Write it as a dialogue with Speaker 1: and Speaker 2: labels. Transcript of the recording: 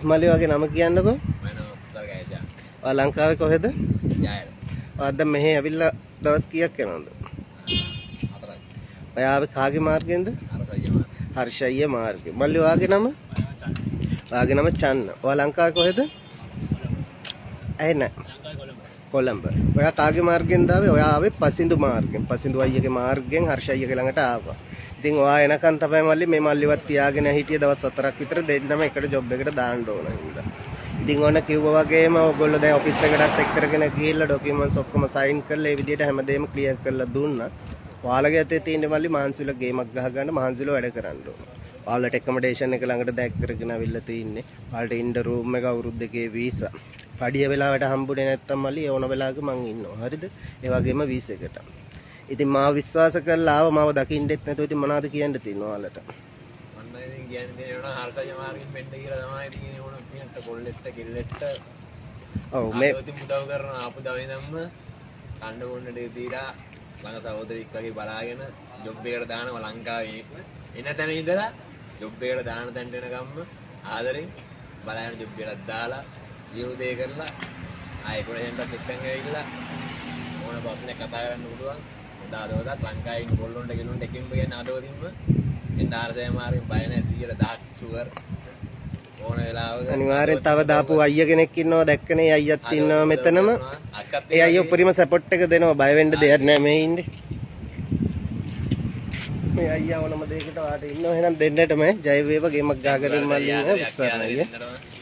Speaker 1: මල්ලි වගේ නම කියන්නකෝ.
Speaker 2: මම නම කුසල් ගෑජා.
Speaker 1: ඔයා ලංකාවේ කොහෙද?
Speaker 2: ජයල.
Speaker 1: ඔයාද මෙහෙ ඇවිල්ලා දවස් කීයක් යනවද?
Speaker 2: 4ක්.
Speaker 1: ඔයා ආවේ කාගේ මාර්ගෙන්ද?
Speaker 2: අරසయ్య මාර්ග.
Speaker 1: හර්ෂయ్య මාර්ගෙ. මල්ලි ඔයාගේ නම? ඔයාගේ නම චන්න. ඔයා ලංකාවේ කොහෙද? ඇයි කොළඹ. ඔයා කාගේ මාර්ගෙන්ද ආවේ? ඔයා ආවේ පසින්දු මාර්ගෙන්. පසින්දු අයියගේ මාර්ගෙන් හර්ෂయ్యගේ ළඟට ආවා. ඉතින් ඔයා එනකන් තමයි මල්ලි මේ මල්ලිවත් තියාගෙන හිටියේ දවස් 4ක් විතර දෙන්නම එකට ජොබ් එකට දාන්න ඕන හින්දා. ඉතින් ඕන කිව්වා වගේම ඔයගොල්ලෝ දැන් ඔෆිස් එකටත් එක් කරගෙන ගිහිල්ලා ඩොකියුමන්ට්ස් ඔක්කොම සයින් කරලා ඒ විදිහට හැමදේම ක්ලියර් කරලා දුන්නා. ඔයාලගේ අතේ තියෙන මල්ලි මහන්සිල ගේමක් ගහගන්න මහන්සිල වැඩ කරන්න ඕන. ඔයාලට එකමඩේෂන් එක ළඟට දැක් කරගෙන අවිල්ලා තින්නේ. ඔයාලට ඉන්න රූම් එක අවුරුදු දෙකේ වීසා. පඩිය වෙලාවට හම්බුනේ නැත්තම් මල්ලි ඕන වෙලාවක මං ඉන්නවා. හරිද? ඒ වගේම වීසා එකට. ඉතින් මාව විශ්වාස කරලා ආව මාව දකින්නෙත් නැතුව ඉතින් මොනවද කියන්න තියෙන්නේ ඔයාලට?
Speaker 2: මම ඉතින් කියන්නේ දෙන උනා හර්ෂయ్య මාර්ගෙන් වෙන්න කියලා තමයි ඉතින් ඒ උනා කියන්න කොල්ලෙට්ට කෙල්ලෙට්ට.
Speaker 1: ඔව් මේ
Speaker 2: ඉතින් උදව් කරන ආපු දවසේ ධම්ම කණ්ඩ බොන්න දෙක දීලා ළඟ සහෝදරෙක් වගේ බලාගෙන ජොබ් එකට දානවා ලංකාවේ. එන තැන ඉඳලා ජොබ් එකට දාන තැනට එනකම්ම ආදරෙන් බලාගෙන ජොබ් එකක් දාලා සියලු දේ කරලා ආයෙ පොරෙන්ටත් එක්කන් ඇවිල්ලා ඕන බස්නේ කතා කරන්න පුළුවන්. දාදවදත් ලංකාවේ ඉන්න කොල්ලොන්ට ගෙලොන්ට එකෙන්ම කියන්නේ ආදවදින්ම එන්න හර්ෂయ్య මාර්ගෙන් බය නැහැ 100% ෂුවර්. ඕන වෙලාවක
Speaker 1: අනිවාර්යෙන් තව දාපු අයියා කෙනෙක් ඉන්නවා දැක්කනේ අයියත් ඉන්නවා මෙතනම. ඒ අයියා උපරිම සපෝට් එක දෙනවා බය වෙන්න දෙයක් නැහැ මේ ඉන්නේ. මේ අයියා ඕනම දෙයකට වාට ඉන්නවා එහෙනම් දෙන්නටම ජය වේවා ගේමක් ගහගෙන මල්ලි ඉස්සරහට.